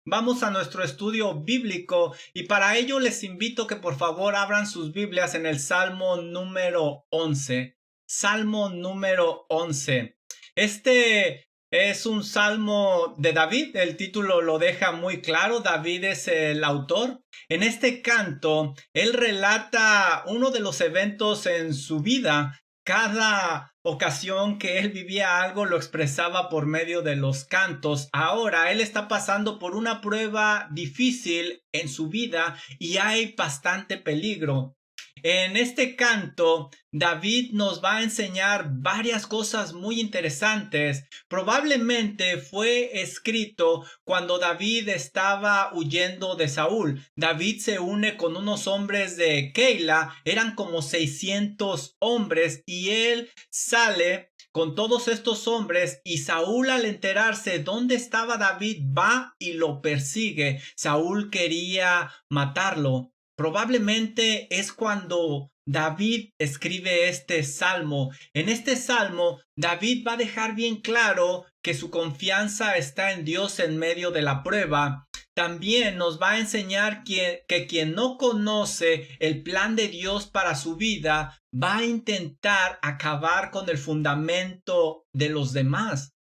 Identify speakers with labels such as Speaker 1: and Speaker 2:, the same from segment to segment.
Speaker 1: Vamos a nuestro estudio bíblico y para ello les invito que por favor abran sus Biblias en el Salmo número 11. Salmo número 11. Este es un salmo de David, el título lo deja muy claro, David es el autor. En este canto, él relata uno de los eventos en su vida. Cada ocasión que él vivía algo lo expresaba por medio de los cantos. Ahora él está pasando por una prueba difícil en su vida y hay bastante peligro. En este canto, David nos va a enseñar varias cosas muy interesantes. Probablemente fue escrito cuando David estaba huyendo de Saúl. David se une con unos hombres de Keila, eran como 600 hombres, y él sale con todos estos hombres y Saúl, al enterarse dónde estaba David, va y lo persigue. Saúl quería matarlo. Probablemente es cuando David escribe este salmo. En este salmo, David va a dejar bien claro que su confianza está en Dios en medio de la prueba. También nos va a enseñar que quien no conoce el plan de Dios para su vida va a intentar acabar con el fundamento de los demás.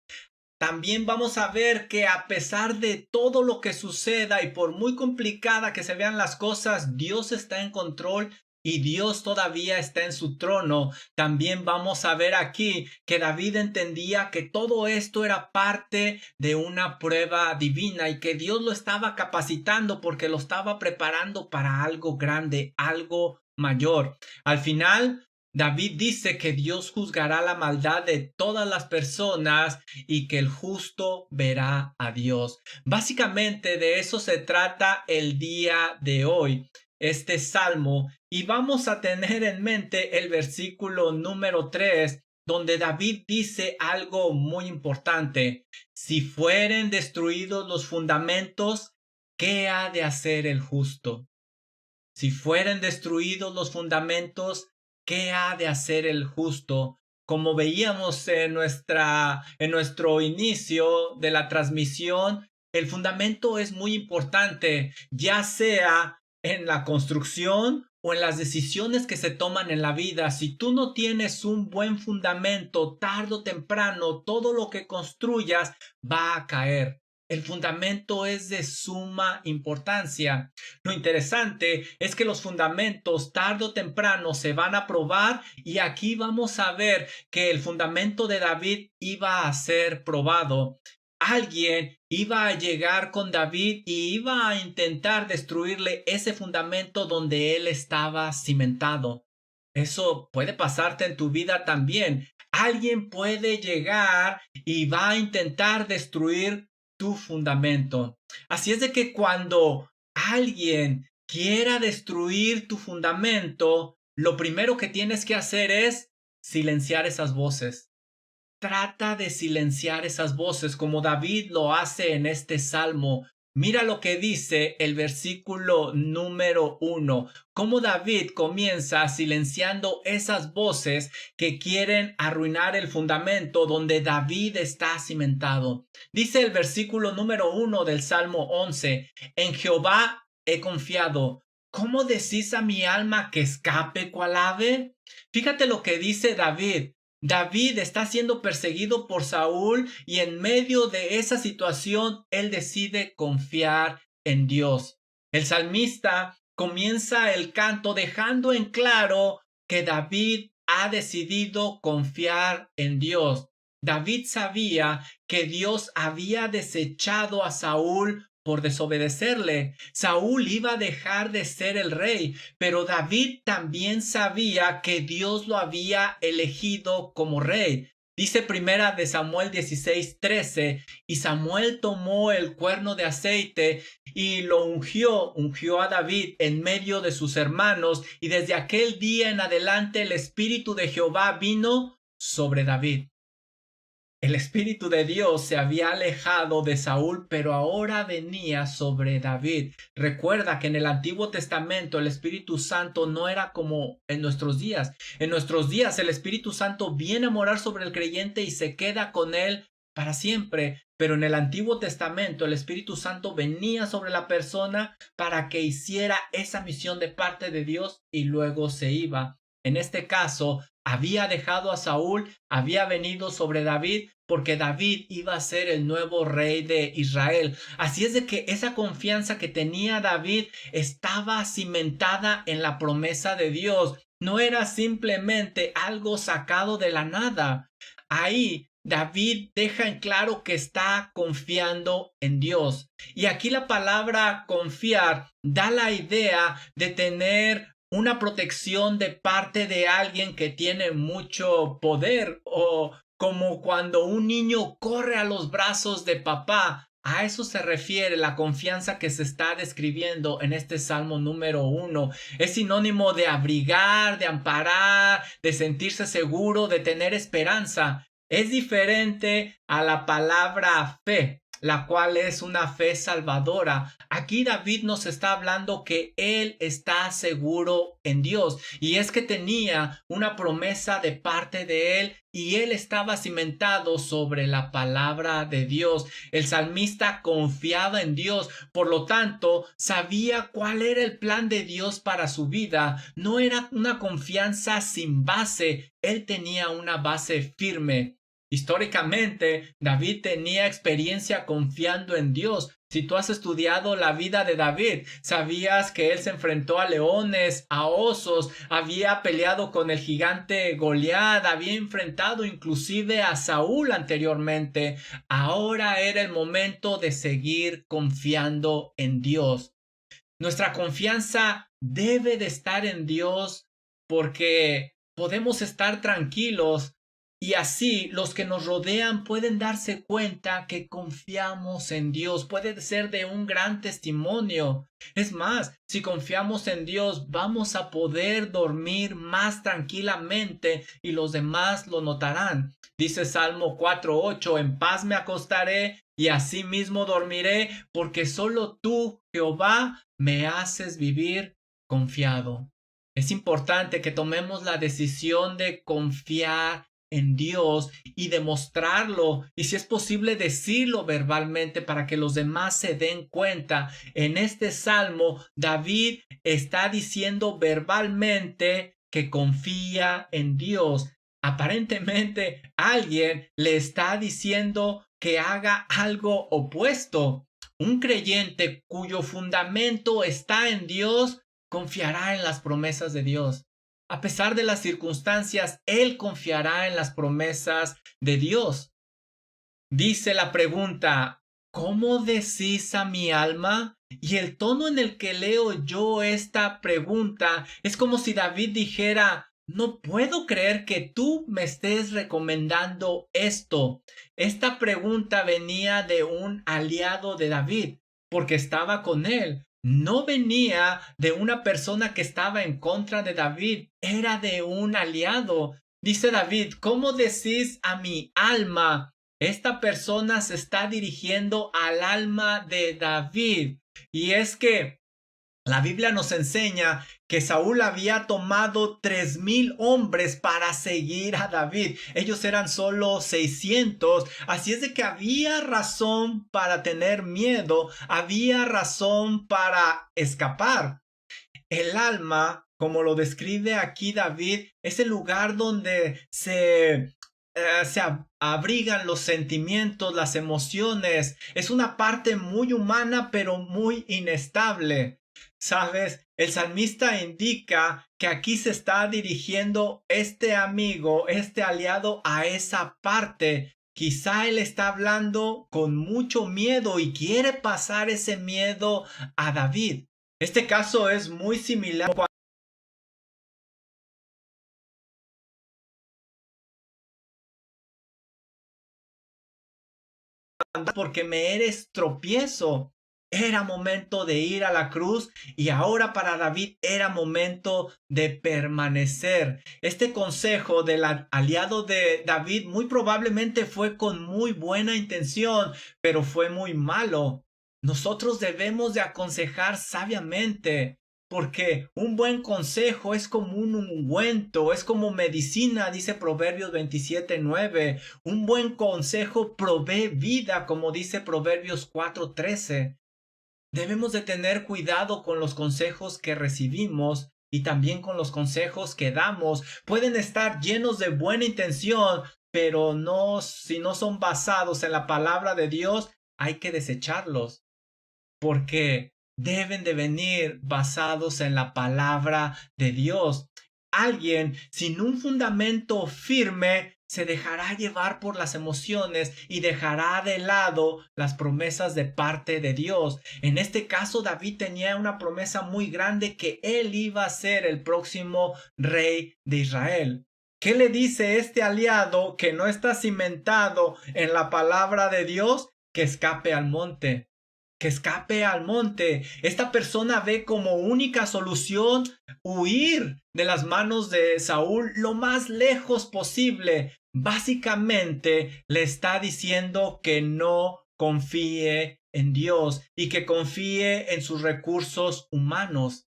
Speaker 1: También vamos a ver que a pesar de todo lo que suceda y por muy complicada que se vean las cosas, Dios está en control y Dios todavía está en su trono. También vamos a ver aquí que David entendía que todo esto era parte de una prueba divina y que Dios lo estaba capacitando porque lo estaba preparando para algo grande, algo mayor. Al final, David dice que Dios juzgará la maldad de todas las personas y que el justo verá a Dios. Básicamente de eso se trata el día de hoy, este salmo, y vamos a tener en mente el versículo número 3, donde David dice algo muy importante. Si fueren destruidos los fundamentos, ¿qué ha de hacer el justo? Si fueren destruidos los fundamentos, ¿qué ha de hacer el justo? Como veíamos en nuestro inicio de la transmisión, el fundamento es muy importante, ya sea en la construcción o en las decisiones que se toman en la vida. Si tú no tienes un buen fundamento, tarde o temprano, todo lo que construyas va a caer. El fundamento es de suma importancia. Lo interesante es que los fundamentos tarde o temprano se van a probar y aquí vamos a ver que el fundamento de David iba a ser probado. Alguien iba a llegar con David y iba a intentar destruirle ese fundamento donde él estaba cimentado. Eso puede pasarte en tu vida también. Alguien puede llegar y va a intentar destruir tu fundamento. Así es de que cuando alguien quiera destruir tu fundamento, lo primero que tienes que hacer es silenciar esas voces. Trata de silenciar esas voces como David lo hace en este salmo. Mira lo que dice el versículo número 1. Cómo David comienza silenciando esas voces que quieren arruinar el fundamento donde David está cimentado. Dice el versículo número 1 del Salmo 11. En Jehová he confiado. ¿Cómo decís a mi alma que escape cual ave? Fíjate lo que dice David. David está siendo perseguido por Saúl y en medio de esa situación él decide confiar en Dios. El salmista comienza el canto dejando en claro que David ha decidido confiar en Dios. David sabía que Dios había desechado a Saúl por desobedecerle. Saúl iba a dejar de ser el rey, pero David también sabía que Dios lo había elegido como rey. Dice primera de Samuel 16:13, y Samuel tomó el cuerno de aceite y lo ungió a David en medio de sus hermanos, y desde aquel día en adelante el Espíritu de Jehová vino sobre David. El Espíritu de Dios se había alejado de Saúl, pero ahora venía sobre David. Recuerda que en el Antiguo Testamento el Espíritu Santo no era como en nuestros días. En nuestros días el Espíritu Santo viene a morar sobre el creyente y se queda con él para siempre. Pero en el Antiguo Testamento el Espíritu Santo venía sobre la persona para que hiciera esa misión de parte de Dios y luego se iba. En este caso, había dejado a Saúl, había venido sobre David, porque David iba a ser el nuevo rey de Israel. Así es de que esa confianza que tenía David estaba cimentada en la promesa de Dios. No era simplemente algo sacado de la nada. Ahí David deja en claro que está confiando en Dios. Y aquí la palabra confiar da la idea de tener una protección de parte de alguien que tiene mucho poder, o como cuando un niño corre a los brazos de papá. A eso se refiere la confianza que se está describiendo en este Salmo número 1. Es sinónimo de abrigar, de amparar, de sentirse seguro, de tener esperanza. Es diferente a la palabra fe, la cual es una fe salvadora. Aquí David nos está hablando que él está seguro en Dios, y es que tenía una promesa de parte de él y él estaba cimentado sobre la palabra de Dios. El salmista confiaba en Dios, por lo tanto sabía cuál era el plan de Dios para su vida. No era una confianza sin base, él tenía una base firme. Históricamente, David tenía experiencia confiando en Dios. Si tú has estudiado la vida de David, sabías que él se enfrentó a leones, a osos, había peleado con el gigante Goliat, había enfrentado inclusive a Saúl anteriormente. Ahora era el momento de seguir confiando en Dios. Nuestra confianza debe de estar en Dios, porque podemos estar tranquilos y así los que nos rodean pueden darse cuenta que confiamos en Dios. Puede ser de un gran testimonio. Es más, si confiamos en Dios, vamos a poder dormir más tranquilamente y los demás lo notarán. Dice Salmo 4:8: en paz me acostaré y asimismo dormiré, porque solo tú, Jehová, me haces vivir confiado. Es importante que tomemos la decisión de confiar en Dios y demostrarlo, y si es posible decirlo verbalmente para que los demás se den cuenta. En este salmo David está diciendo verbalmente que confía en Dios. Aparentemente alguien le está diciendo que haga algo opuesto. Un creyente cuyo fundamento está en Dios confiará en las promesas de Dios. A pesar de las circunstancias, él confiará en las promesas de Dios. Dice la pregunta: ¿cómo decís a mi alma? Y el tono en el que leo yo esta pregunta es como si David dijera: no puedo creer que tú me estés recomendando esto. Esta pregunta venía de un aliado de David, porque estaba con él. No venía de una persona que estaba en contra de David, era de un aliado. Dice David: ¿cómo decís a mi alma? Esta persona se está dirigiendo al alma de David. Y es que la Biblia nos enseña que Saúl había tomado 3,000 hombres para seguir a David. Ellos eran solo 600. Así es de que había razón para tener miedo, había razón para escapar. El alma, como lo describe aquí David, es el lugar donde se abrigan los sentimientos, las emociones. Es una parte muy humana, pero muy inestable. ¿Sabes? El salmista indica que aquí se está dirigiendo este amigo, este aliado, a esa parte. Quizá él está hablando con mucho miedo y quiere pasar ese miedo a David. Este caso es muy similar porque me eres tropiezo. Era momento de ir a la cruz y ahora para David era momento de permanecer. Este consejo del aliado de David muy probablemente fue con muy buena intención, pero fue muy malo. Nosotros debemos de aconsejar sabiamente. porque un buen consejo es como un ungüento, es como medicina, dice Proverbios 27:9. Un buen consejo provee vida, como dice Proverbios 4:13. Debemos de tener cuidado con los consejos que recibimos y también con los consejos que damos. Pueden estar llenos de buena intención, pero no, si no son basados en la palabra de Dios, hay que desecharlos, porque deben de venir basados en la palabra de Dios. Alguien sin un fundamento firme se dejará llevar por las emociones y dejará de lado las promesas de parte de Dios. En este caso, David tenía una promesa muy grande, que él iba a ser el próximo rey de Israel. ¿Qué le dice este aliado que no está cimentado en la palabra de Dios? Que escape al monte. Que escape al monte. Esta persona ve como única solución huir de las manos de Saúl lo más lejos posible. Básicamente le está diciendo que no confíe en Dios y que confíe en sus recursos humanos.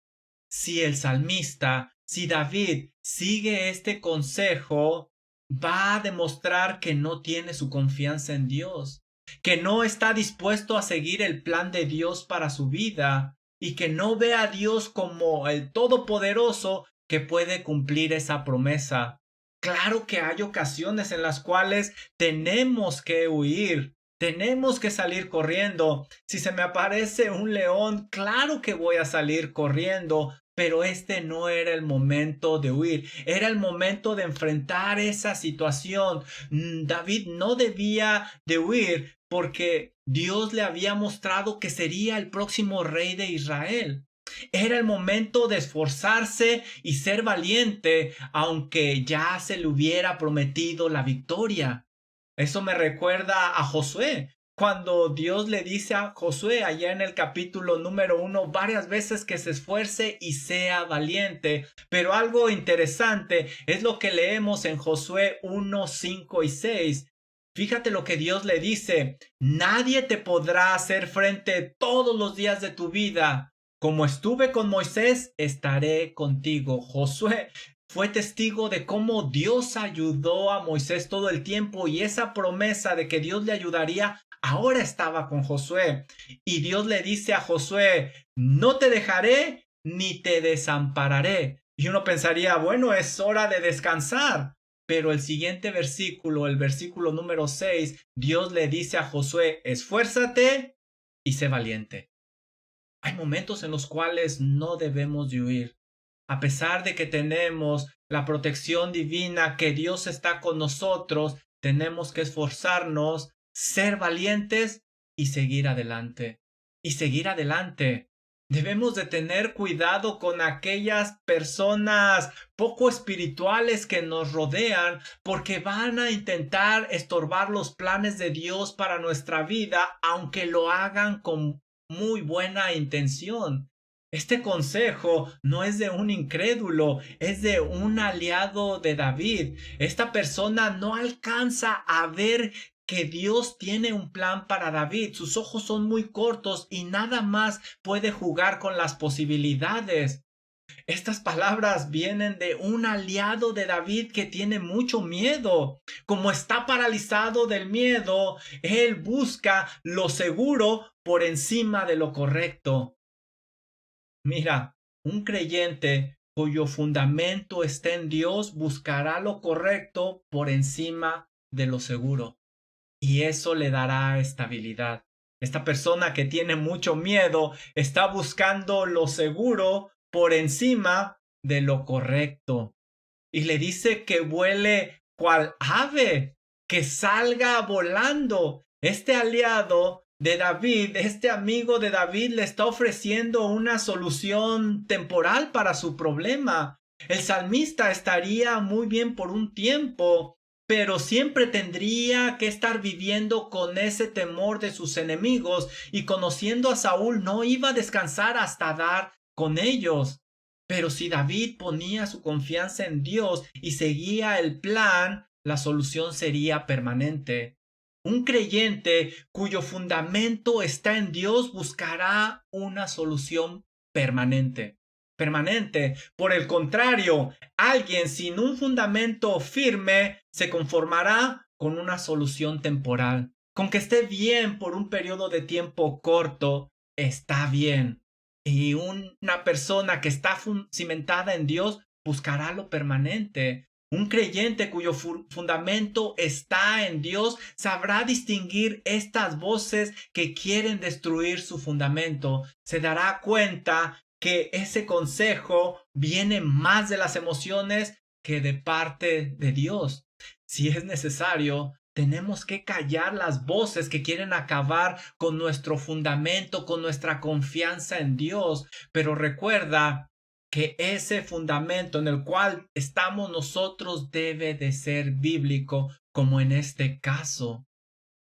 Speaker 1: Si el salmista, si David sigue este consejo, va a demostrar que no tiene su confianza en Dios, que no está dispuesto a seguir el plan de Dios para su vida y que no ve a Dios como el Todopoderoso que puede cumplir esa promesa. Claro que hay ocasiones en las cuales tenemos que huir, tenemos que salir corriendo. Si se me aparece un león, claro que voy a salir corriendo, pero este no era el momento de huir, era el momento de enfrentar esa situación. David no debía de huir porque Dios le había mostrado que sería el próximo rey de Israel. Era el momento de esforzarse y ser valiente, aunque ya se le hubiera prometido la victoria. Eso me recuerda a Josué, cuando Dios le dice a Josué allá en el capítulo número 1 varias veces que se esfuerce y sea valiente. Pero algo interesante es lo que leemos en Josué 1, 5 y 6. Fíjate lo que Dios le dice: nadie te podrá hacer frente todos los días de tu vida. Como estuve con Moisés, estaré contigo. Josué fue testigo de cómo Dios ayudó a Moisés todo el tiempo, y esa promesa de que Dios le ayudaría ahora estaba con Josué. Y Dios le dice a Josué: no te dejaré ni te desampararé. Y uno pensaría, bueno, es hora de descansar. Pero el siguiente versículo, el versículo número 6, Dios le dice a Josué: esfuérzate y sé valiente. Hay momentos en los cuales no debemos de huir. A pesar de que tenemos la protección divina, que Dios está con nosotros, tenemos que esforzarnos, ser valientes y seguir adelante. Y seguir adelante. Debemos de tener cuidado con aquellas personas poco espirituales que nos rodean, porque van a intentar estorbar los planes de Dios para nuestra vida, aunque lo hagan con muy buena intención. Este consejo no es de un incrédulo, es de un aliado de David. Esta persona no alcanza a ver que Dios tiene un plan para David. Sus ojos son muy cortos y nada más puede jugar con las posibilidades. Estas palabras vienen de un aliado de David que tiene mucho miedo. Como está paralizado del miedo, él busca lo seguro por encima de lo correcto. Mira, un creyente cuyo fundamento está en Dios buscará lo correcto por encima de lo seguro, y eso le dará estabilidad. Esta persona que tiene mucho miedo está buscando lo seguro por encima de lo correcto, y le dice que vuele cual ave, que salga volando. Este aliado de David, este amigo de David, le está ofreciendo una solución temporal para su problema. El salmista estaría muy bien por un tiempo, pero siempre tendría que estar viviendo con ese temor de sus enemigos, y conociendo a Saúl no iba a descansar hasta dar con ellos. Pero si David ponía su confianza en Dios y seguía el plan, la solución sería permanente. Un creyente cuyo fundamento está en Dios buscará una solución permanente. permanente. Por el contrario, alguien sin un fundamento firme se conformará con una solución temporal. Con que esté bien por un periodo de tiempo corto, está bien. Y una persona que está cimentada en Dios buscará lo permanente. Un creyente cuyo fundamento está en Dios sabrá distinguir estas voces que quieren destruir su fundamento. Se dará cuenta que ese consejo viene más de las emociones que de parte de Dios. Si es necesario, tenemos que callar las voces que quieren acabar con nuestro fundamento, con nuestra confianza en Dios. Pero recuerda que ese fundamento en el cual estamos nosotros debe de ser bíblico, como en este caso.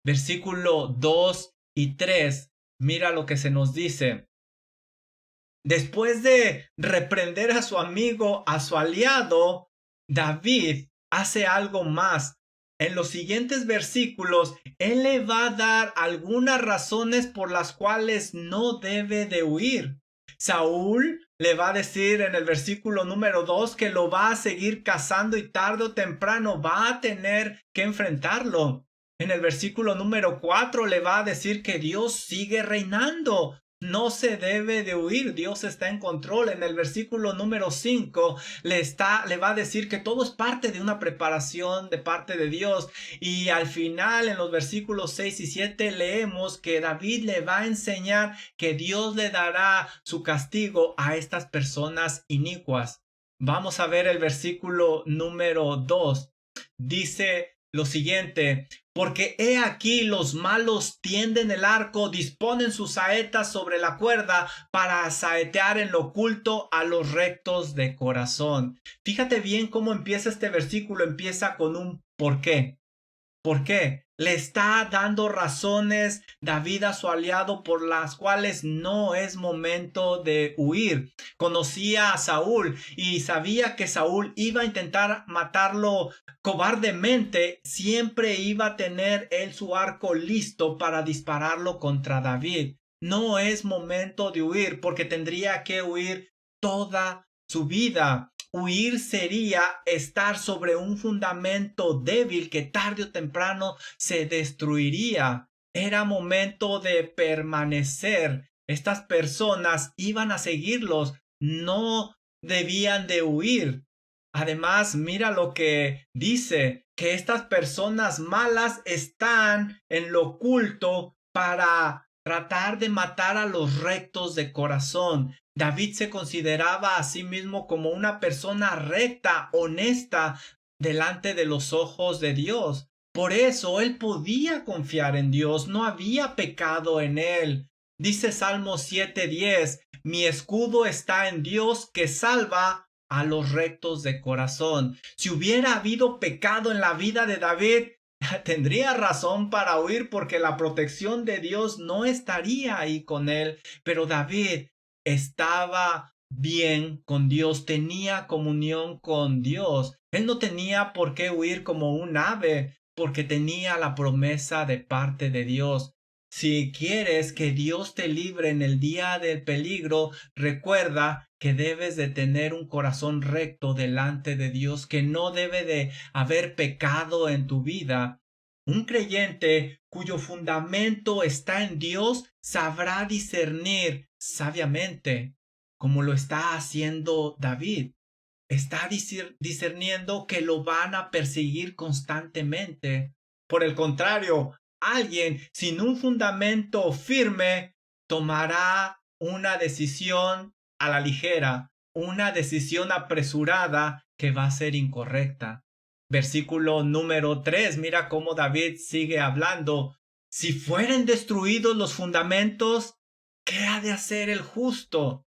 Speaker 1: Versículo 2 y 3, mira lo que se nos dice. Después de reprender a su amigo, a su aliado, David hace algo más. En los siguientes versículos, él le va a dar algunas razones por las cuales no debe de huir. Saúl le va a decir en el versículo número 2 que lo va a seguir cazando y tarde o temprano va a tener que enfrentarlo. En el versículo número 4 le va a decir que Dios sigue reinando. No se debe de huir, Dios está en control. En el versículo número 5 le va a decir que todo es parte de una preparación de parte de Dios. Y al final, en los versículos 6 y 7, leemos que David le va a enseñar que Dios le dará su castigo a estas personas inicuas. Vamos a ver el versículo número 2. Dice lo siguiente: porque he aquí los malos tienden el arco, disponen sus saetas sobre la cuerda para saetear en lo oculto a los rectos de corazón. Fíjate bien cómo empieza este versículo, empieza con un ¿por qué? ¿Por qué? Le está dando razones David a su aliado por las cuales no es momento de huir. Conocía a Saúl y sabía que Saúl iba a intentar matarlo cobardemente. Siempre iba a tener él su arco listo para dispararlo contra David. No es momento de huir porque tendría que huir toda su vida. Huir sería estar sobre un fundamento débil que tarde o temprano se destruiría. Era momento de permanecer. Estas personas iban a seguirlos, no debían de huir. Además, mira lo que dice, que estas personas malas están en lo oculto para tratar de matar a los rectos de corazón. David se consideraba a sí mismo como una persona recta, honesta, delante de los ojos de Dios. Por eso él podía confiar en Dios, no había pecado en él. Dice Salmo 7:10, mi escudo está en Dios que salva a los rectos de corazón. Si hubiera habido pecado en la vida de David, tendría razón para huir porque la protección de Dios no estaría ahí con él. Pero David estaba bien con Dios, tenía comunión con Dios. Él no tenía por qué huir como un ave porque tenía la promesa de parte de Dios. Si quieres que Dios te libre en el día del peligro, recuerda que debes de tener un corazón recto delante de Dios, que no debe de haber pecado en tu vida. Un creyente cuyo fundamento está en Dios sabrá discernir sabiamente, como lo está haciendo David. Está discerniendo que lo van a perseguir constantemente. Por el contrario, alguien sin un fundamento firme tomará una decisión a la ligera, una decisión apresurada que va a ser incorrecta. Versículo número 3, mira cómo David sigue hablando. Si fueren destruidos los fundamentos, ¿qué ha de hacer el justo?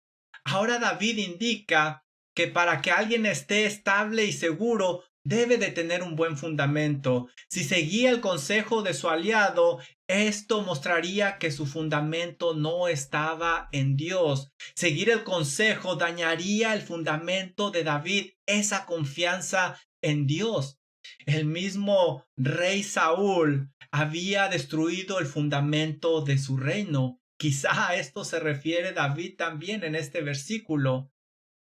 Speaker 1: Ahora David indica que para que alguien esté estable y seguro, debe de tener un buen fundamento. Si seguía el consejo de su aliado, esto mostraría que su fundamento no estaba en Dios. Seguir el consejo dañaría el fundamento de David, esa confianza en Dios. El mismo rey Saúl había destruido el fundamento de su reino. Quizá a esto se refiere David también en este versículo.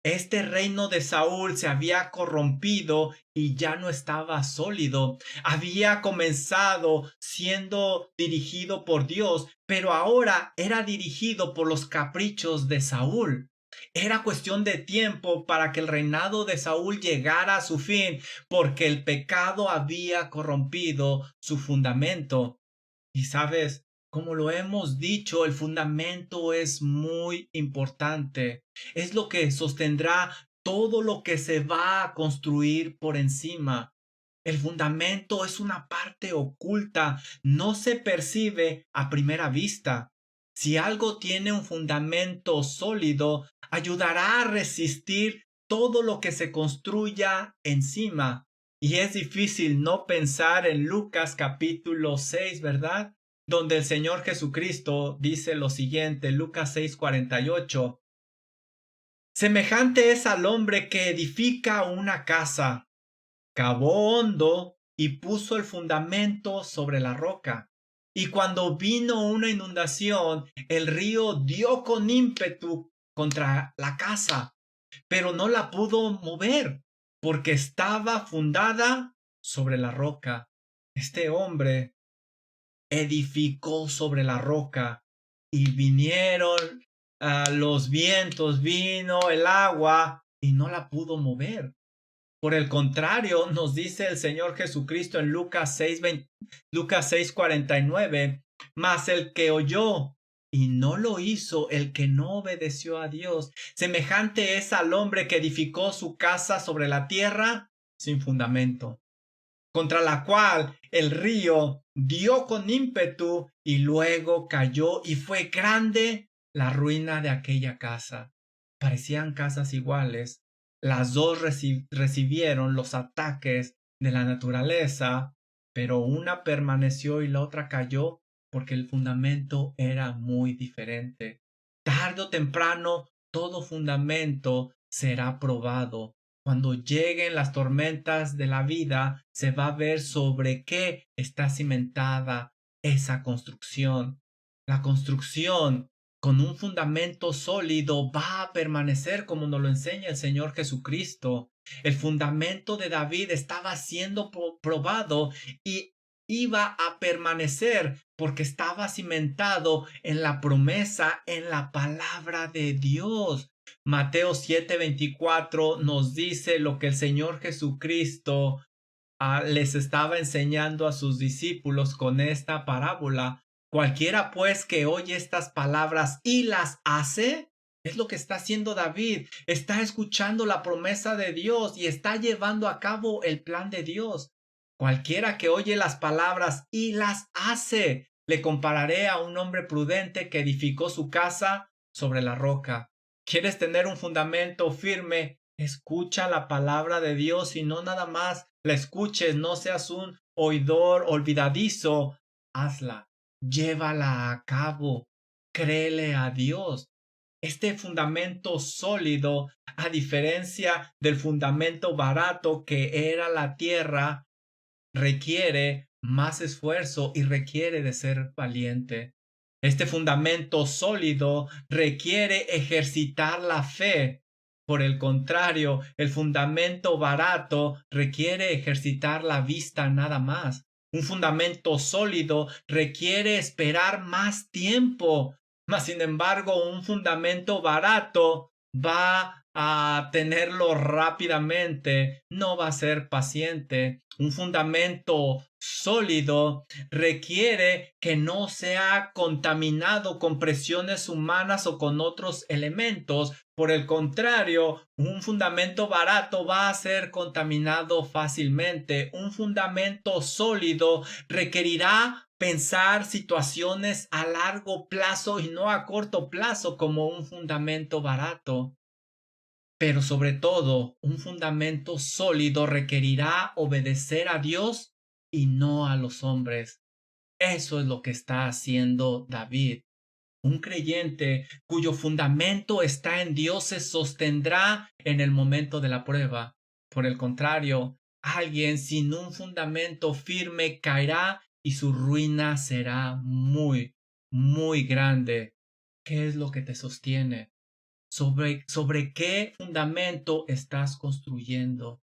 Speaker 1: Este reino de Saúl se había corrompido y ya no estaba sólido. Había comenzado siendo dirigido por Dios, pero ahora era dirigido por los caprichos de Saúl. Era cuestión de tiempo para que el reinado de Saúl llegara a su fin, porque el pecado había corrompido su fundamento. Y sabes, como lo hemos dicho, el fundamento es muy importante. Es lo que sostendrá todo lo que se va a construir por encima. El fundamento es una parte oculta, no se percibe a primera vista. Si algo tiene un fundamento sólido, ayudará a resistir todo lo que se construya encima. Y es difícil no pensar en Lucas capítulo 6, ¿verdad? Donde el Señor Jesucristo dice lo siguiente, Lucas 6:48. Semejante es al hombre que edifica una casa, cavó hondo y puso el fundamento sobre la roca. Y cuando vino una inundación, el río dio con ímpetu contra la casa, pero no la pudo mover, porque estaba fundada sobre la roca. Este hombre edificó sobre la roca y vinieron los vientos, vino el agua y no la pudo mover. Por el contrario, nos dice el Señor Jesucristo en Lucas 6:49, mas el que oyó y no lo hizo, el que no obedeció a Dios, semejante es al hombre que edificó su casa sobre la tierra sin fundamento, contra la cual el río dio con ímpetu y luego cayó y fue grande la ruina de aquella casa. Parecían casas iguales. Las dos recibieron los ataques de la naturaleza, pero una permaneció y la otra cayó porque el fundamento era muy diferente. Tarde o temprano, todo fundamento será probado. Cuando lleguen las tormentas de la vida, se va a ver sobre qué está cimentada esa construcción. La construcción con un fundamento sólido va a permanecer como nos lo enseña el Señor Jesucristo. El fundamento de David estaba siendo probado y iba a permanecer porque estaba cimentado en la promesa, en la palabra de Dios. Mateo 7:24 nos dice lo que el Señor Jesucristo les estaba enseñando a sus discípulos con esta parábola. Cualquiera pues que oye estas palabras y las hace, es lo que está haciendo David. Está escuchando la promesa de Dios y está llevando a cabo el plan de Dios. Cualquiera que oye las palabras y las hace, le compararé a un hombre prudente que edificó su casa sobre la roca. ¿Quieres tener un fundamento firme? Escucha la palabra de Dios y no nada más la escuches, no seas un oidor olvidadizo. Hazla, llévala a cabo, créele a Dios. Este fundamento sólido, a diferencia del fundamento barato que era la tierra, requiere más esfuerzo y requiere de ser valiente. Este fundamento sólido requiere ejercitar la fe. Por el contrario, el fundamento barato requiere ejercitar la vista nada más. Un fundamento sólido requiere esperar más tiempo. Mas, sin embargo, un fundamento barato va a tenerlo rápidamente, no va a ser paciente. Un fundamento sólido requiere que no sea contaminado con presiones humanas o con otros elementos. Por el contrario, un fundamento barato va a ser contaminado fácilmente. Un fundamento sólido requerirá pensar situaciones a largo plazo y no a corto plazo como un fundamento barato. Pero sobre todo, un fundamento sólido requerirá obedecer a Dios y no a los hombres. Eso es lo que está haciendo David. Un creyente cuyo fundamento está en Dios se sostendrá en el momento de la prueba. Por el contrario, alguien sin un fundamento firme caerá y su ruina será muy, muy grande. ¿Qué es lo que te sostiene? sobre qué fundamento estás construyendo,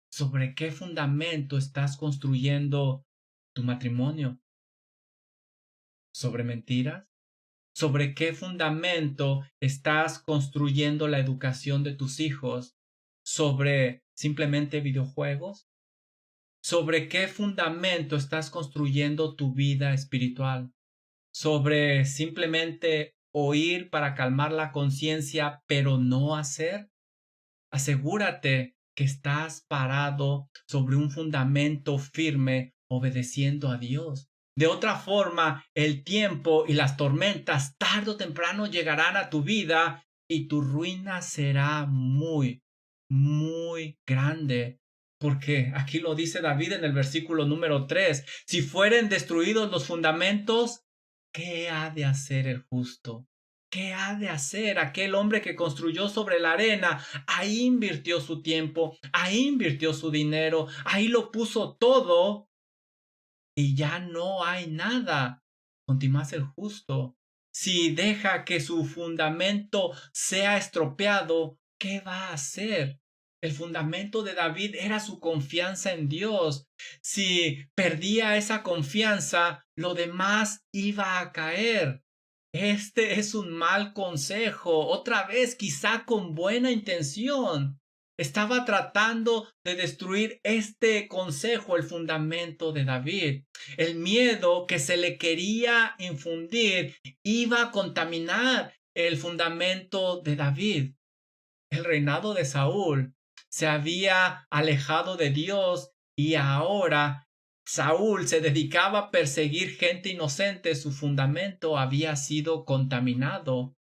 Speaker 1: sobre qué fundamento estás construyendo tu matrimonio, sobre mentiras, sobre qué fundamento estás construyendo la educación de tus hijos, sobre simplemente videojuegos, sobre qué fundamento estás construyendo tu vida espiritual, sobre simplemente oír para calmar la conciencia, pero no hacer. Asegúrate que estás parado sobre un fundamento firme, obedeciendo a Dios. De otra forma, el tiempo y las tormentas tarde o temprano llegarán a tu vida y tu ruina será muy, muy grande. Porque aquí lo dice David en el versículo número 3: si fueren destruidos los fundamentos, ¿qué ha de hacer el justo? ¿Qué ha de hacer aquel hombre que construyó sobre la arena? Ahí invirtió su tiempo, ahí invirtió su dinero, ahí lo puso todo y ya no hay nada. Continúa el justo. Si deja que su fundamento sea estropeado, ¿qué va a hacer? El fundamento de David era su confianza en Dios. Si perdía esa confianza, lo demás iba a caer. Este es un mal consejo, otra vez quizá con buena intención. Estaba tratando de destruir este consejo, el fundamento de David. El miedo que se le quería infundir iba a contaminar el fundamento de David. El reinado de Saúl se había alejado de Dios y ahora Saúl se dedicaba a perseguir gente inocente. Su fundamento había sido contaminado.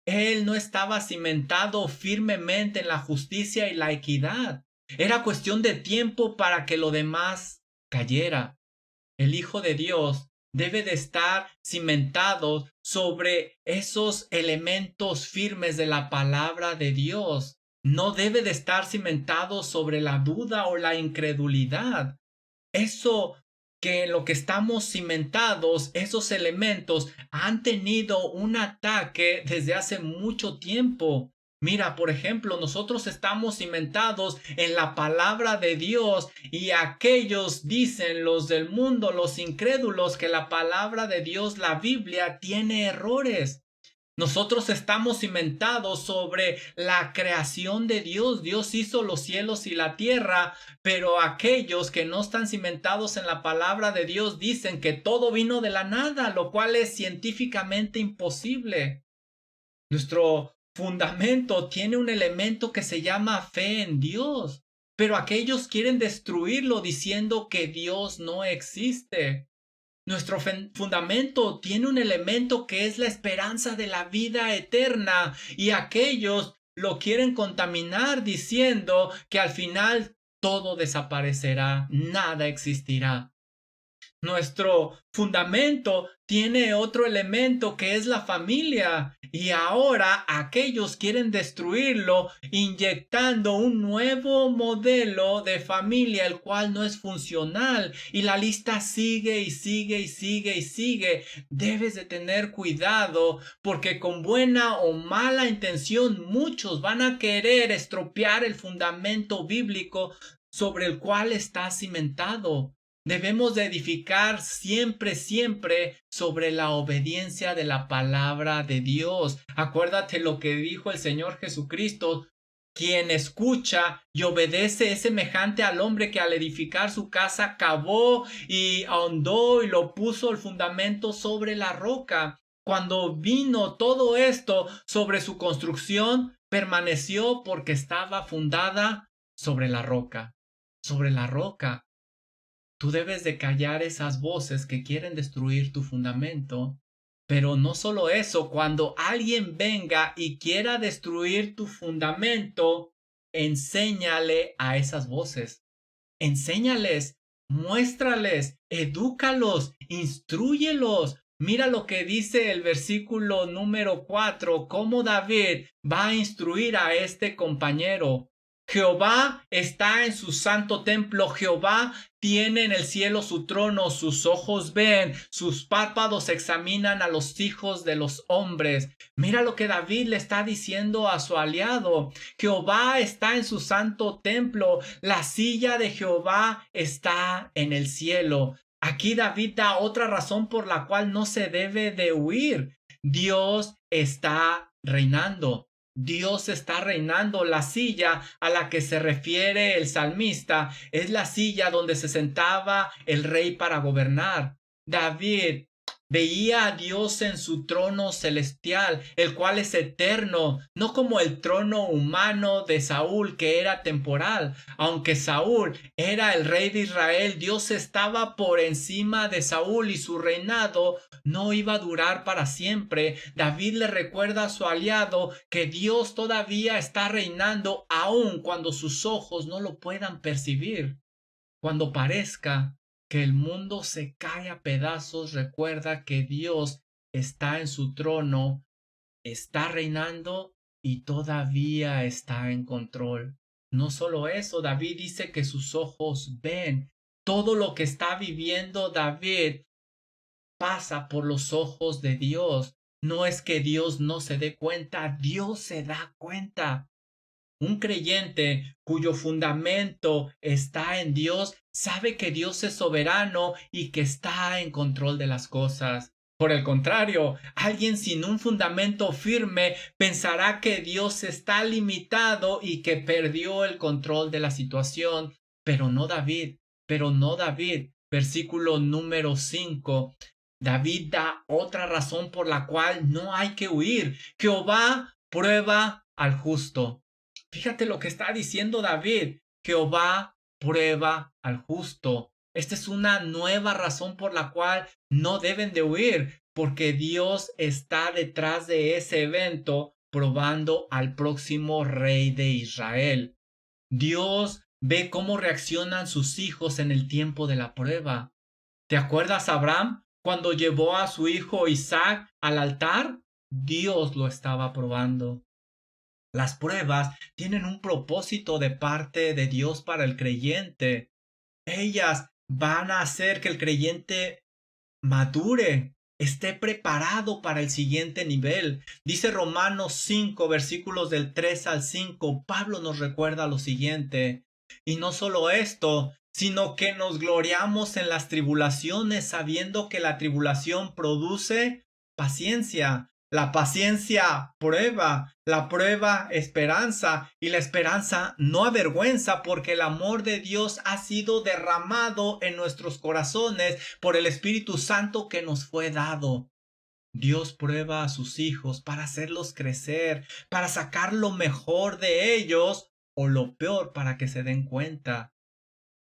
Speaker 1: Él no estaba cimentado firmemente en la justicia y la equidad. Era cuestión de tiempo para que lo demás cayera. El Hijo de Dios debe de estar cimentado sobre esos elementos firmes de la palabra de Dios. No debe de estar cimentado sobre la duda o la incredulidad. Eso que en lo que estamos cimentados, esos elementos han tenido un ataque desde hace mucho tiempo. Mira, por ejemplo, nosotros estamos cimentados en la palabra de Dios y aquellos dicen, los del mundo, los incrédulos, que la palabra de Dios, la Biblia, tiene errores. Nosotros estamos cimentados sobre la creación de Dios. Dios hizo los cielos y la tierra, pero aquellos que no están cimentados en la palabra de Dios dicen que todo vino de la nada, lo cual es científicamente imposible. Nuestro fundamento tiene un elemento que se llama fe en Dios, pero aquellos quieren destruirlo diciendo que Dios no existe. Nuestro fundamento tiene un elemento que es la esperanza de la vida eterna y aquellos lo quieren contaminar diciendo que al final todo desaparecerá, nada existirá. Nuestro fundamento tiene otro elemento que es la familia y ahora aquellos quieren destruirlo inyectando un nuevo modelo de familia el cual no es funcional y la lista sigue y sigue y sigue y sigue. Debes de tener cuidado porque con buena o mala intención muchos van a querer estropear el fundamento bíblico sobre el cual está cimentado. Debemos de edificar siempre, siempre sobre la obediencia de la palabra de Dios. Acuérdate lo que dijo el Señor Jesucristo. Quien escucha y obedece es semejante al hombre que al edificar su casa cavó y ahondó y lo puso el fundamento sobre la roca. Cuando vino todo esto sobre su construcción, permaneció porque estaba fundada sobre la roca. Sobre la roca. Tú debes de callar esas voces que quieren destruir tu fundamento. Pero no solo eso, cuando alguien venga y quiera destruir tu fundamento, enséñale a esas voces. Enséñales, muéstrales, edúcalos, instrúyelos. Mira lo que dice el versículo número 4, cómo David va a instruir a este compañero. Jehová está en su santo templo. Jehová tiene en el cielo su trono. Sus ojos ven, sus párpados examinan a los hijos de los hombres. Mira lo que David le está diciendo a su aliado. Jehová está en su santo templo. La silla de Jehová está en el cielo. Aquí David da otra razón por la cual no se debe de huir. Dios está reinando. Dios está reinando. La silla a la que se refiere el salmista es la silla donde se sentaba el rey para gobernar. David veía a Dios en su trono celestial, el cual es eterno, no como el trono humano de Saúl, que era temporal. Aunque Saúl era el rey de Israel, Dios estaba por encima de Saúl y su reinado no iba a durar para siempre. David le recuerda a su aliado que Dios todavía está reinando, aun cuando sus ojos no lo puedan percibir. Cuando parezca que el mundo se cae a pedazos, recuerda que Dios está en su trono, está reinando y todavía está en control. No solo eso, David dice que sus ojos ven. Todo lo que está viviendo David pasa por los ojos de Dios. No es que Dios no se dé cuenta, Dios se da cuenta. Un creyente cuyo fundamento está en Dios sabe que Dios es soberano y que está en control de las cosas. Por el contrario, alguien sin un fundamento firme pensará que Dios está limitado y que perdió el control de la situación. Pero no David, Versículo número 5. David da otra razón por la cual no hay que huir. Jehová prueba al justo. Fíjate lo que está diciendo David. Jehová prueba al justo. Esta es una nueva razón por la cual no deben de huir, porque Dios está detrás de ese evento probando al próximo rey de Israel. Dios ve cómo reaccionan sus hijos en el tiempo de la prueba. ¿Te acuerdas, Abraham, cuando llevó a su hijo Isaac al altar? Dios lo estaba probando. Las pruebas tienen un propósito de parte de Dios para el creyente. Ellas van a hacer que el creyente madure, esté preparado para el siguiente nivel. Dice Romanos 5, versículos del 3 al 5, Pablo nos recuerda lo siguiente. Y no solo esto, sino que nos gloriamos en las tribulaciones, sabiendo que la tribulación produce paciencia. La paciencia prueba, la prueba esperanza, y la esperanza no avergüenza, porque el amor de Dios ha sido derramado en nuestros corazones por el Espíritu Santo que nos fue dado. Dios prueba a sus hijos para hacerlos crecer, para sacar lo mejor de ellos o lo peor para que se den cuenta.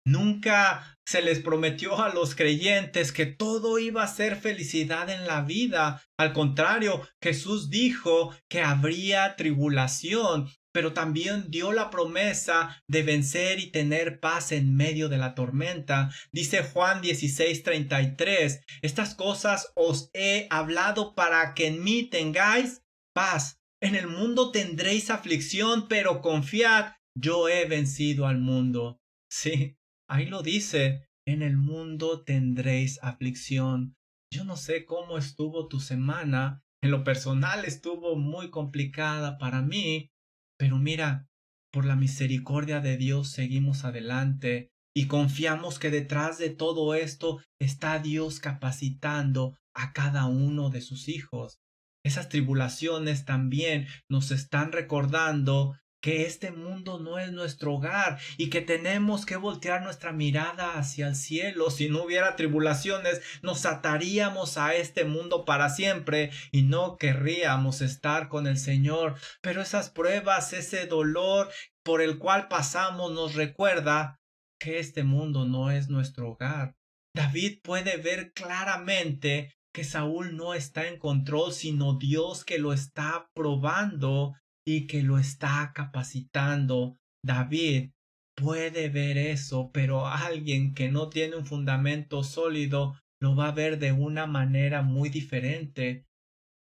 Speaker 1: Nunca se les prometió a los creyentes que todo iba a ser felicidad en la vida. Al contrario, Jesús dijo que habría tribulación, pero también dio la promesa de vencer y tener paz en medio de la tormenta. Dice Juan 16:33, estas cosas os he hablado para que en mí tengáis paz. En el mundo tendréis aflicción, pero confiad, yo he vencido al mundo. Sí. Ahí lo dice, en el mundo tendréis aflicción. Yo no sé cómo estuvo tu semana. En lo personal estuvo muy complicada para mí. Pero mira, por la misericordia de Dios seguimos adelante y confiamos que detrás de todo esto está Dios capacitando a cada uno de sus hijos. Esas tribulaciones también nos están recordando que este mundo no es nuestro hogar y que tenemos que voltear nuestra mirada hacia el cielo. Si no hubiera tribulaciones, nos ataríamos a este mundo para siempre y no querríamos estar con el Señor. Pero esas pruebas, ese dolor por el cual pasamos nos recuerda que este mundo no es nuestro hogar. David puede ver claramente que Saúl no está en control, sino Dios que lo está probando y que lo está capacitando. David puede ver eso, pero alguien que no tiene un fundamento sólido lo va a ver de una manera muy diferente.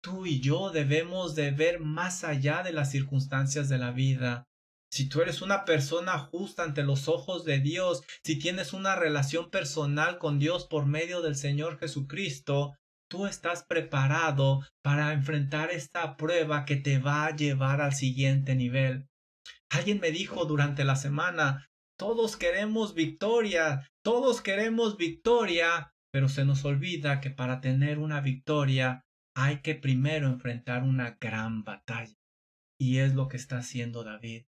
Speaker 1: Tú y yo debemos de ver más allá de las circunstancias de la vida. Si tú eres una persona justa ante los ojos de Dios, si tienes una relación personal con Dios por medio del Señor Jesucristo, tú estás preparado para enfrentar esta prueba que te va a llevar al siguiente nivel. Alguien me dijo durante la semana, todos queremos victoria, pero se nos olvida que para tener una victoria hay que primero enfrentar una gran batalla. Y es lo que está haciendo David.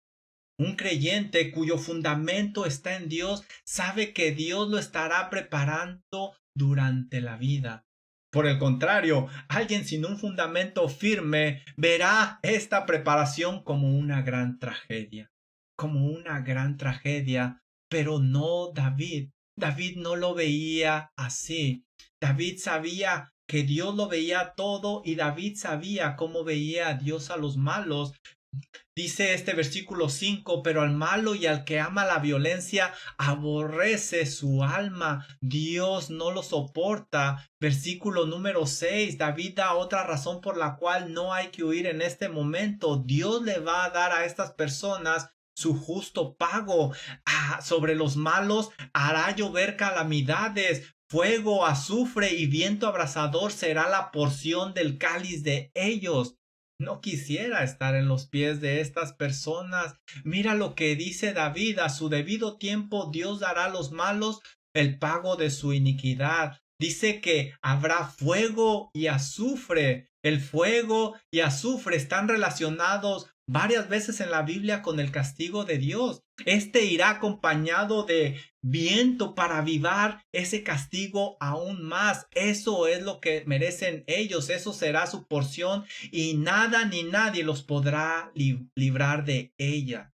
Speaker 1: Un creyente cuyo fundamento está en Dios sabe que Dios lo estará preparando durante la vida. Por el contrario, alguien sin un fundamento firme verá esta preparación como una gran tragedia, pero no David. David no lo veía así. David sabía que Dios lo veía todo y David sabía cómo veía a Dios a los malos. Dice este versículo 5, pero al malo y al que ama la violencia aborrece su alma. Dios no lo soporta. Versículo número 6, David da otra razón por la cual no hay que huir en este momento. Dios le va a dar a estas personas su justo pago. Sobre los malos hará llover calamidades. Fuego, azufre y viento abrasador será la porción del cáliz de ellos. No quisiera estar en los pies de estas personas. Mira lo que dice David: a su debido tiempo Dios dará a los malos el pago de su iniquidad. Dice que habrá fuego y azufre. El fuego y azufre están relacionados varias veces en la Biblia con el castigo de Dios. Este irá acompañado de viento para avivar ese castigo aún más. Eso es lo que merecen ellos. Eso será su porción y nada ni nadie los podrá librar de ella.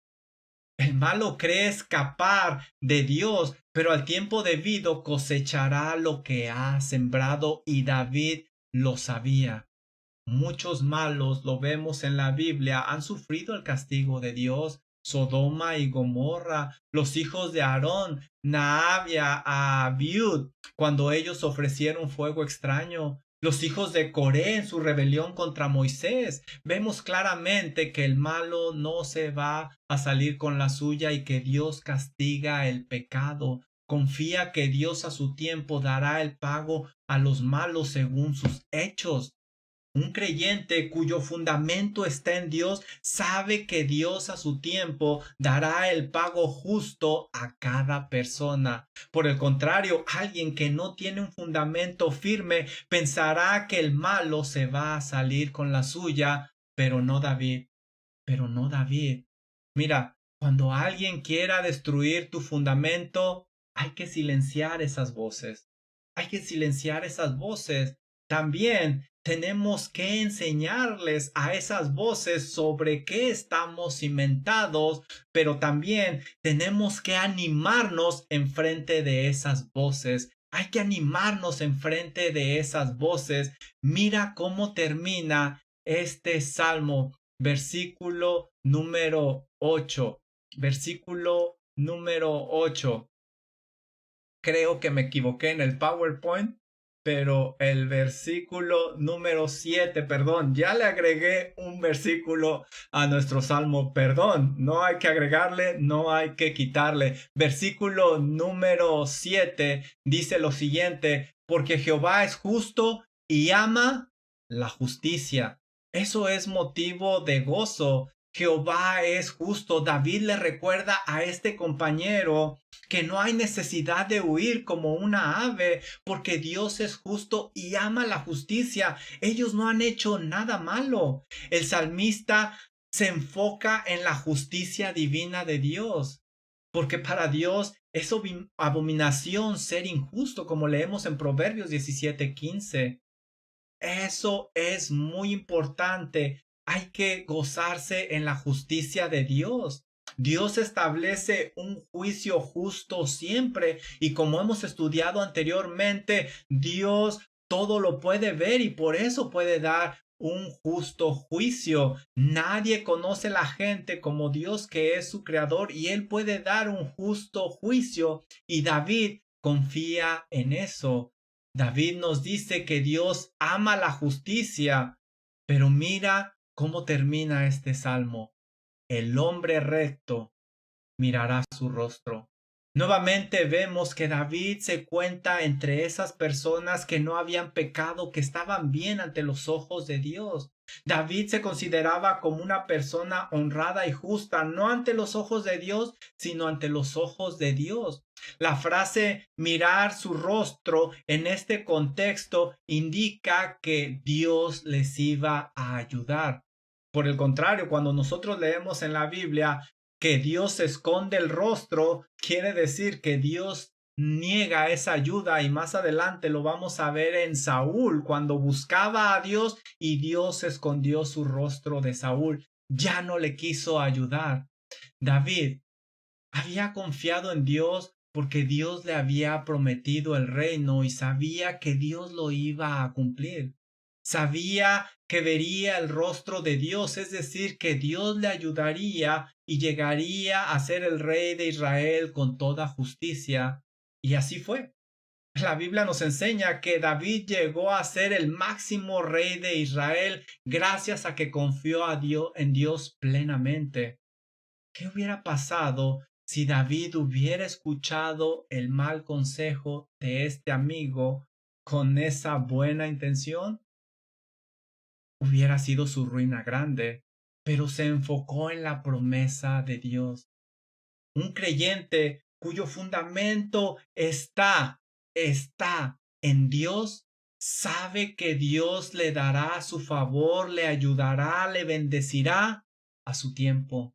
Speaker 1: El malo cree escapar de Dios, pero al tiempo debido cosechará lo que ha sembrado, y David lo sabía. Muchos malos, lo vemos en la Biblia, han sufrido el castigo de Dios. Sodoma y Gomorra, los hijos de Aarón, Nadab y Abiud, cuando ellos ofrecieron fuego extraño. Los hijos de Coré en su rebelión contra Moisés. Vemos claramente que el malo no se va a salir con la suya y que Dios castiga el pecado. Confía que Dios a su tiempo dará el pago a los malos según sus hechos. Un creyente cuyo fundamento está en Dios sabe que Dios a su tiempo dará el pago justo a cada persona. Por el contrario, alguien que no tiene un fundamento firme pensará que el malo se va a salir con la suya, pero no David, pero no David. Mira, cuando alguien quiera destruir tu fundamento, hay que silenciar esas voces. Hay que silenciar esas voces. También tenemos que enseñarles a esas voces sobre qué estamos cimentados, pero también tenemos que animarnos en frente de esas voces. Hay que animarnos en frente de esas voces. Mira cómo termina este salmo, versículo número 8. Versículo número 8. Creo que me equivoqué en el PowerPoint, pero el versículo número 7, perdón, ya le agregué un versículo a nuestro salmo, perdón, no hay que agregarle, no hay que quitarle. Versículo número 7 dice lo siguiente: porque Jehová es justo y ama la justicia. Eso es motivo de gozo. Jehová es justo. David le recuerda a este compañero que no hay necesidad de huir como una ave, porque Dios es justo y ama la justicia. Ellos no han hecho nada malo. El salmista se enfoca en la justicia divina de Dios, porque para Dios es abominación ser injusto, como leemos en Proverbios 17:15. Eso es muy importante. Hay que gozarse en la justicia de Dios. Dios establece un juicio justo siempre, y como hemos estudiado anteriormente, Dios todo lo puede ver y por eso puede dar un justo juicio. Nadie conoce a la gente como Dios, que es su creador, y él puede dar un justo juicio, y David confía en eso. David nos dice que Dios ama la justicia, pero mira cómo termina este salmo. el hombre recto mirará su rostro. Nuevamente vemos que David se cuenta entre esas personas que no habían pecado, que estaban bien ante los ojos de Dios. David se consideraba como una persona honrada y justa, no ante los ojos de Dios, sino ante los ojos de Dios. La frase mirar su rostro en este contexto indica que Dios les iba a ayudar. Por el contrario, cuando nosotros leemos en la Biblia que Dios esconde el rostro, quiere decir que Dios niega esa ayuda, y más adelante lo vamos a ver en Saúl, cuando buscaba a Dios y Dios escondió su rostro de Saúl, ya no le quiso ayudar. David había confiado en Dios porque Dios le había prometido el reino y sabía que Dios lo iba a cumplir. Sabía que vería el rostro de Dios, es decir, que Dios le ayudaría y llegaría a ser el rey de Israel con toda justicia. Y así fue. La Biblia nos enseña que David llegó a ser el máximo rey de Israel gracias a que confió en Dios plenamente. ¿Qué hubiera pasado si David hubiera escuchado el mal consejo de este amigo con esa buena intención? Hubiera sido su ruina grande, pero se enfocó en la promesa de Dios. Un creyente cuyo fundamento está en Dios, sabe que Dios le dará su favor, le ayudará, le bendecirá a su tiempo.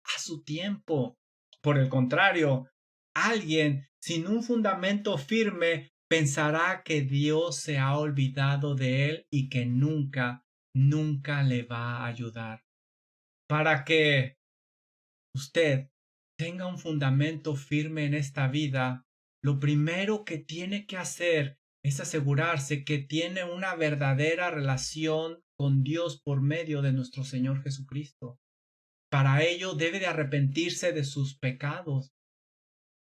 Speaker 1: A su tiempo. Por el contrario, alguien sin un fundamento firme pensará que Dios se ha olvidado de él y que nunca le va a ayudar. Para que usted tenga un fundamento firme en esta vida, lo primero que tiene que hacer es asegurarse que tiene una verdadera relación con Dios por medio de nuestro Señor Jesucristo. Para ello debe de arrepentirse de sus pecados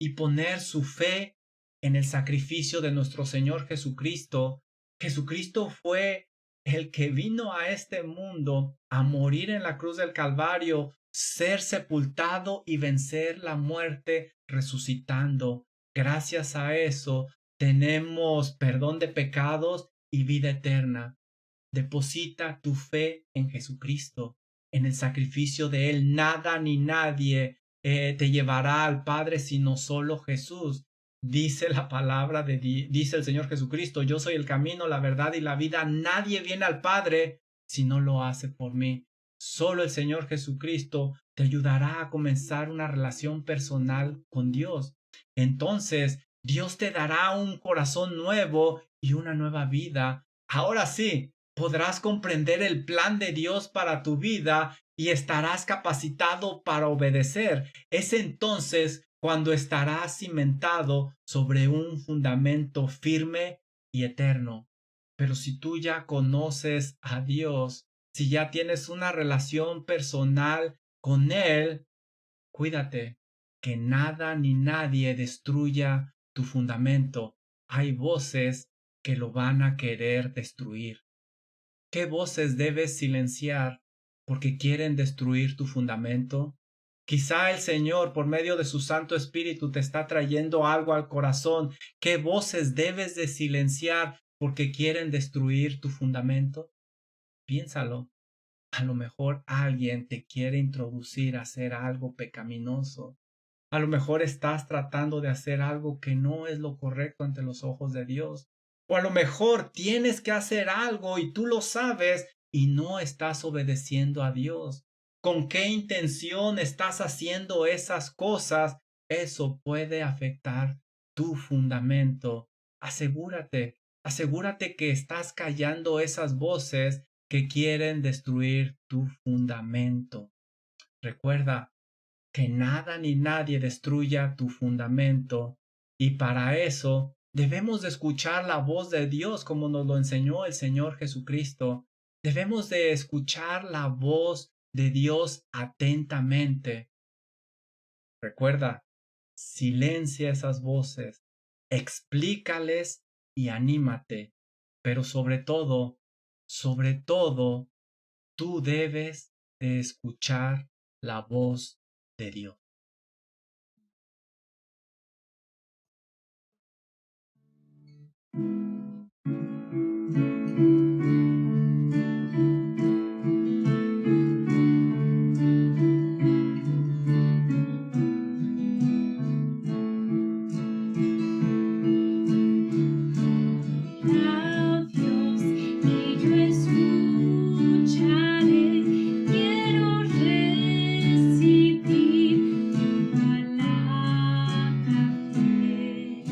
Speaker 1: y poner su fe en el sacrificio de nuestro Señor Jesucristo. Jesucristo fue el que vino a este mundo a morir en la cruz del Calvario, ser sepultado y vencer la muerte resucitando. Gracias a eso tenemos perdón de pecados y vida eterna. Deposita tu fe en Jesucristo, en el sacrificio de Él. Nada ni nadie te llevará al Padre sino solo Jesús. Dice la palabra dice el Señor Jesucristo, yo soy el camino, la verdad y la vida. Nadie viene al Padre si no lo hace por mí. Solo el Señor Jesucristo te ayudará a comenzar una relación personal con Dios. Entonces, Dios te dará un corazón nuevo y una nueva vida. Ahora sí, podrás comprender el plan de Dios para tu vida y estarás capacitado para obedecer. Es entonces cuando estarás cimentado sobre un fundamento firme y eterno. Pero si tú ya conoces a Dios, si ya tienes una relación personal con Él, cuídate que nada ni nadie destruya tu fundamento. Hay voces que lo van a querer destruir. ¿Qué voces debes silenciar porque quieren destruir tu fundamento? Quizá el Señor, por medio de su Santo Espíritu, te está trayendo algo al corazón. ¿Qué voces debes de silenciar porque quieren destruir tu fundamento? Piénsalo. A lo mejor alguien te quiere introducir a hacer algo pecaminoso. A lo mejor estás tratando de hacer algo que no es lo correcto ante los ojos de Dios. O a lo mejor tienes que hacer algo y tú lo sabes y no estás obedeciendo a Dios. ¿Con qué intención estás haciendo esas cosas? Eso puede afectar tu fundamento. Asegúrate que estás callando esas voces que quieren destruir tu fundamento. Recuerda que nada ni nadie destruya tu fundamento, y para eso debemos de escuchar la voz de Dios como nos lo enseñó el Señor Jesucristo. Debemos de escuchar la voz de Dios atentamente. Recuerda, silencia esas voces, explícales y anímate, pero sobre todo, tú debes de escuchar la voz de Dios.
Speaker 2: Labios y yo escucharé, quiero recibir tu palabra fiel.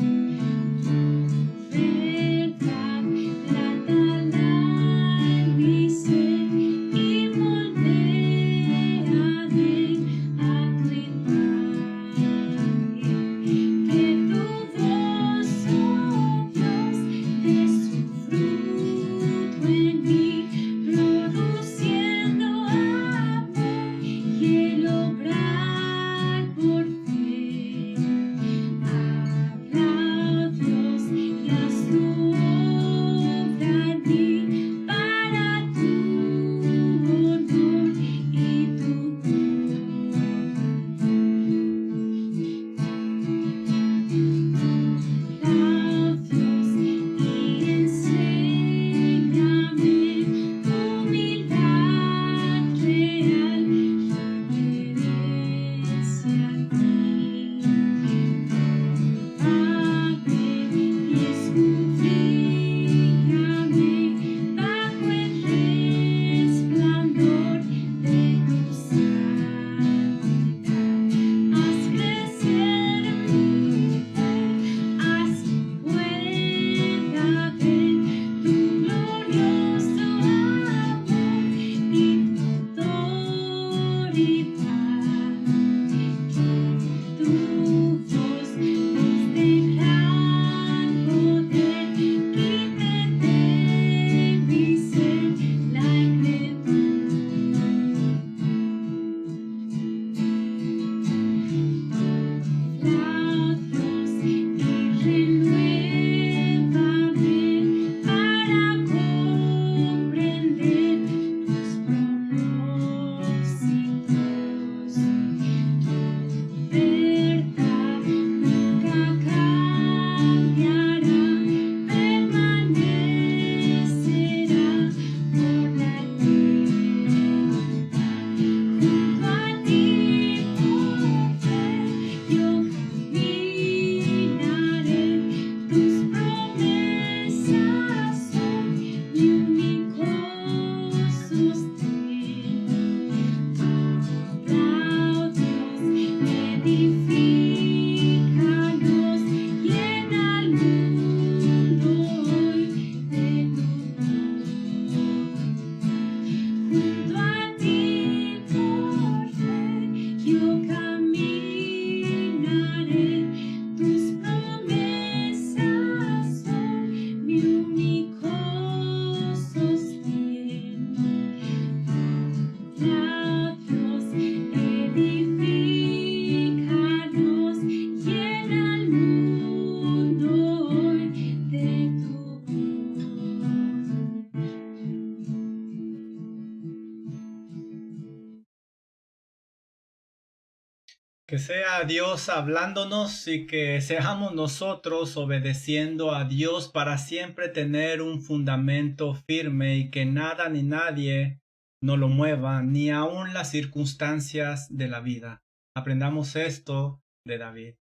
Speaker 2: Verdad, trátala en mi ser y moldearé a tu imagen. Que tu voz, oh Dios, dé su fruto en mí, produciendo amor y el obrar por fe. Habla, oh Dios, y haz tu obra en mí para tu honor y tu labios y enséñame humildad real, reverencia a ti. Padre, y escudriñame bajo el resplandor de tu santidad. Haz crecer mi fe, así pueda ver tu glorioso amor y tu autoridad. Que tu voz, de gran poder, quite de mi ser la labios y renuévame para comprender tus propósitos. Tu verdad nunca cambiará, permanecerá por la eternidad. Junto a ti por fe yo caminaré, tus promesas son mi único sostén. Habla, oh Dios, edifícanos, llena al mundo hoy de tu junto a ti por fe yo caminaré, tus promesas son mi único sostén. Labios, edifícanos, llena al mundo hoy de tu
Speaker 1: Que sea Dios hablándonos y que seamos nosotros obedeciendo a Dios para siempre tener un fundamento firme y que nada ni nadie nos lo mueva, ni aun las circunstancias de la vida. Aprendamos esto de David.